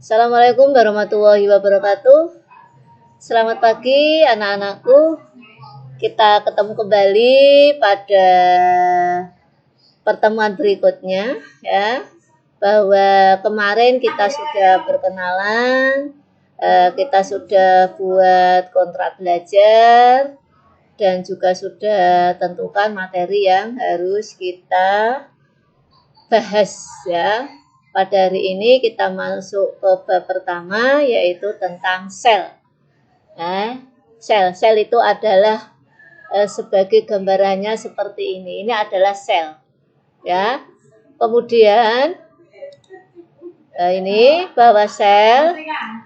Assalamualaikum warahmatullahi wabarakatuh. Selamat pagi anak-anakku. Kita ketemu kembali pada pertemuan berikutnya ya. Bahwa kemarin kita sudah berkenalan, kita sudah buat kontrak belajar dan juga sudah tentukan materi yang harus kita bahas ya. Pada hari ini kita masuk ke bab pertama yaitu tentang sel. Sel itu adalah sebagai gambarannya seperti ini. Ini adalah sel. Ya. Kemudian ini bahwa sel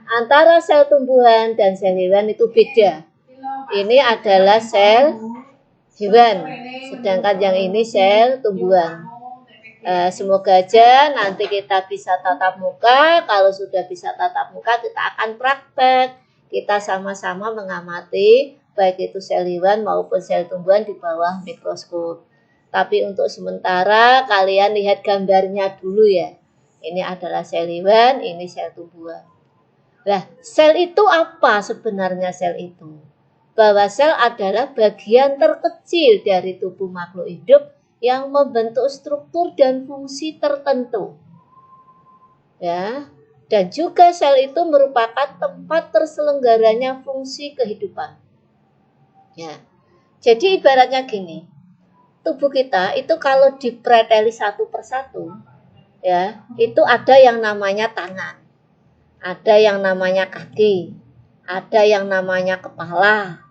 antara sel tumbuhan dan sel hewan itu beda. Ini adalah sel hewan, sedangkan yang ini sel tumbuhan. Semoga aja nanti kita bisa tatap muka. Kalau sudah bisa tatap muka, kita akan praktek. Kita sama-sama mengamati baik itu sel hewan maupun sel tumbuhan di bawah mikroskop. Tapi untuk sementara kalian lihat gambarnya dulu ya. Ini adalah sel hewan, ini sel tumbuhan. Nah, sel itu apa sebenarnya sel itu? Bahwa sel adalah bagian terkecil dari tubuh makhluk hidup yang membentuk struktur dan fungsi tertentu. Ya, dan juga sel itu merupakan tempat terselenggaranya fungsi kehidupan. Ya. Jadi ibaratnya gini, tubuh kita itu kalau dipreteli satu persatu, ya, itu ada yang namanya tangan, ada yang namanya kaki, ada yang namanya kepala,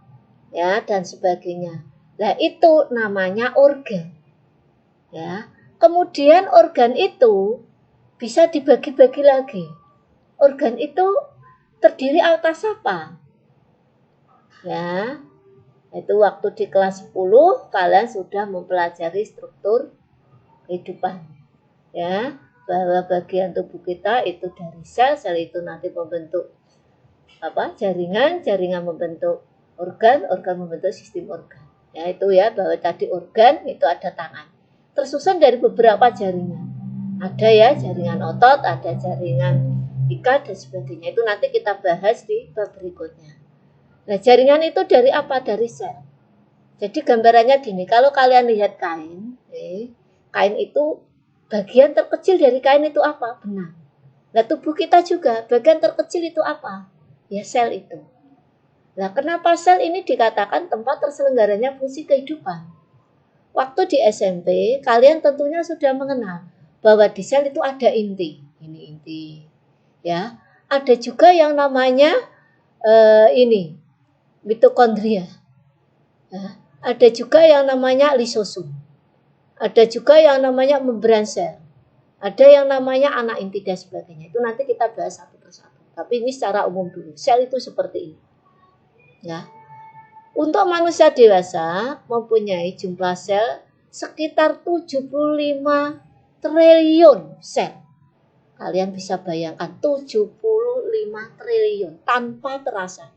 ya, dan sebagainya. Nah, itu namanya organ. Ya, kemudian organ itu bisa dibagi-bagi lagi. Organ itu terdiri atas apa? Ya, itu waktu di kelas 10 kalian sudah mempelajari struktur kehidupan. Ya, bahwa bagian tubuh kita itu dari sel, sel itu nanti membentuk jaringan membentuk organ, organ membentuk sistem organ. Ya, itu ya, bahwa tadi organ itu ada tangan. Tersusun dari beberapa jaringan. Ada ya jaringan otot, ada jaringan ikat dan sebagainya. Itu nanti kita bahas di bab berikutnya. Nah, jaringan itu dari apa? Dari sel. Jadi gambarannya gini, kalau kalian lihat kain, kain itu bagian terkecil dari kain itu apa? Benang. Nah, tubuh kita juga bagian terkecil itu apa? Ya sel itu. Nah, kenapa sel ini dikatakan tempat terselenggaranya fungsi kehidupan? Waktu di SMP, kalian tentunya sudah mengenal bahwa di sel itu ada inti. Ini inti. Ya, ada juga yang namanya mitokondria. Ya, ada juga yang namanya lisosum. Ada juga yang namanya membran sel. Ada yang namanya anak inti dan sebagainya. Itu nanti kita bahas satu persatu. Tapi ini secara umum dulu. Sel itu seperti ini. Ya. Untuk manusia dewasa mempunyai jumlah sel sekitar 75 triliun sel. Kalian bisa bayangkan 75 triliun tanpa terasa.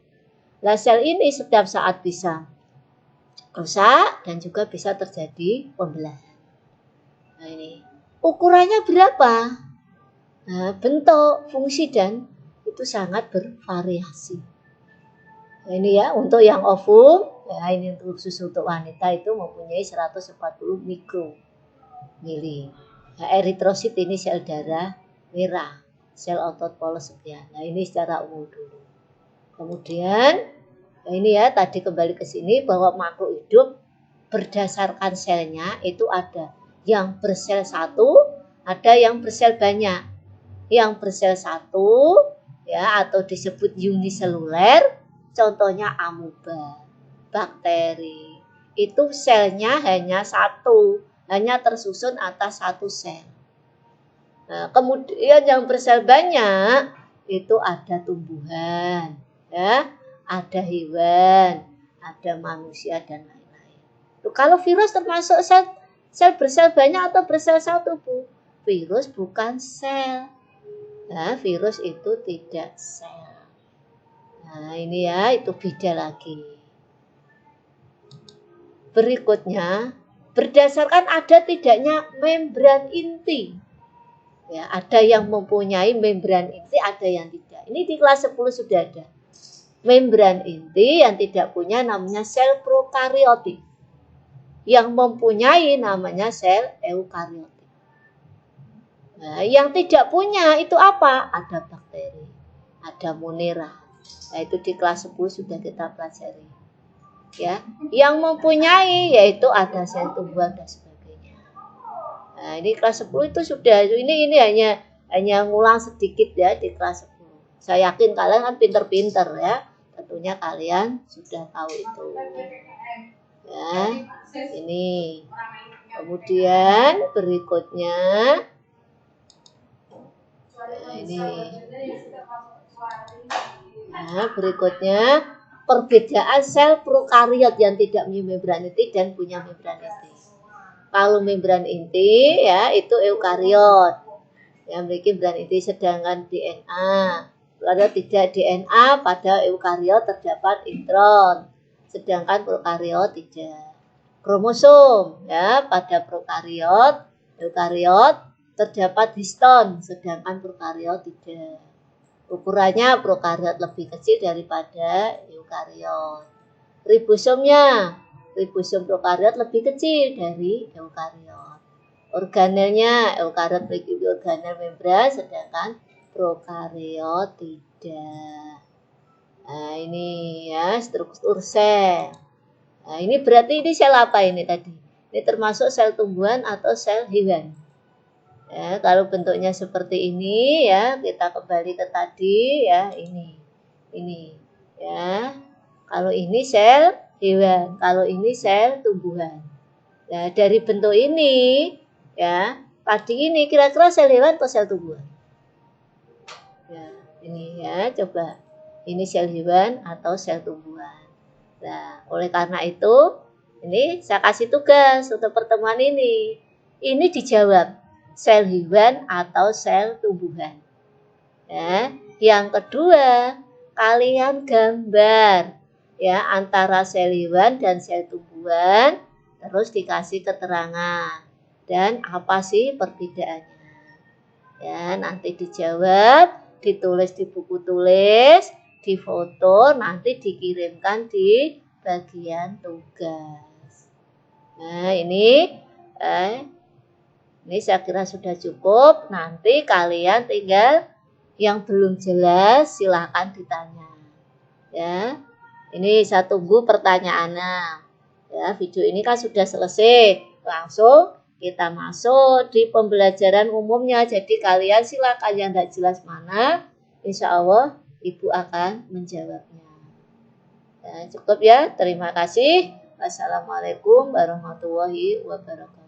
Nah, sel ini setiap saat bisa rusak dan juga bisa terjadi pembelahan. Nah, ini ukurannya berapa? Nah, bentuk, fungsi dan itu sangat bervariasi. Nah, ini ya untuk yang ovum, ya ini untuk susu untuk wanita itu mempunyai 140 mikromili. Nah, eritrosit ini sel darah merah, sel otot polos sekian. Nah, ini secara umum dulu. Kemudian ini ya tadi kembali ke sini bahwa makhluk hidup berdasarkan selnya itu ada yang bersel satu, ada yang bersel banyak. Yang bersel satu ya atau disebut uniseluler. Contohnya amuba, bakteri. Itu selnya hanya satu, hanya tersusun atas satu sel. Nah, kemudian yang bersel banyak itu ada tumbuhan, ya, ada hewan, ada manusia dan lain-lain. Kalau virus termasuk sel bersel banyak atau bersel satu, Bu? Virus bukan sel. Nah, virus itu tidak sel. Nah, ini ya, itu beda lagi. Berikutnya, berdasarkan ada tidaknya membran inti. Ya, ada yang mempunyai membran inti, ada yang tidak. Ini di kelas 10 sudah ada. Membran inti yang tidak punya namanya sel prokariotik. Yang mempunyai namanya sel eukariotik. Nah, yang tidak punya itu apa? Ada bakteri, ada monera. Nah, itu di kelas 10 sudah kita pelajari. Ya, yang mempunyai yaitu ada sel tumbuhan dan sebagainya. Nah, ini kelas 10 itu sudah, ini hanya ngulang sedikit ya di kelas 10. Saya yakin kalian kan pinter-pinter ya. Tentunya kalian sudah tahu itu. Ya, ini. Kemudian berikutnya ini. Nah, berikutnya perbedaan sel prokariot yang tidak punya membran inti dan punya membran inti. Kalau membran inti ya itu eukariot yang memiliki membran inti, sedangkan DNA pada tidak DNA pada eukariot terdapat intron, sedangkan prokariot tidak. Kromosom ya pada prokariot eukariot terdapat histon, sedangkan prokariot tidak. Ukurannya prokariot lebih kecil daripada eukariot. Ribosom prokariot lebih kecil dari eukariot. Organelnya, eukariot memiliki organel membran, sedangkan prokariot tidak. Nah, ini ya struktur sel. Nah, ini berarti ini sel apa ini tadi? Ini termasuk sel tumbuhan atau sel hewan. Ya, kalau bentuknya seperti ini ya, kita kembali ke tadi ya, ini ya. Kalau ini sel hewan, kalau ini sel tumbuhan. Nah, dari bentuk ini ya, tadi ini kira-kira sel hewan atau sel tumbuhan? Ya, ini ya, coba. Ini sel hewan atau sel tumbuhan. Nah, oleh karena itu, ini saya kasih tugas untuk pertemuan ini. Ini dijawab, sel hewan atau sel tumbuhan. Ya, yang kedua, kalian gambar ya antara sel hewan dan sel tumbuhan, terus dikasih keterangan dan apa sih perbedaannya. Ya, nanti dijawab, ditulis di buku tulis, difoto, nanti dikirimkan di bagian tugas. Nah, ini saya kira sudah cukup. Nanti kalian tinggal yang belum jelas silahkan ditanya. Ya, ini saya tunggu pertanyaannya. Ya, video ini kan sudah selesai. Langsung kita masuk di pembelajaran umumnya. Jadi kalian silakan yang tidak jelas mana, insya Allah Ibu akan menjawabnya. Ya, cukup ya. Terima kasih. Wassalamualaikum warahmatullahi wabarakatuh.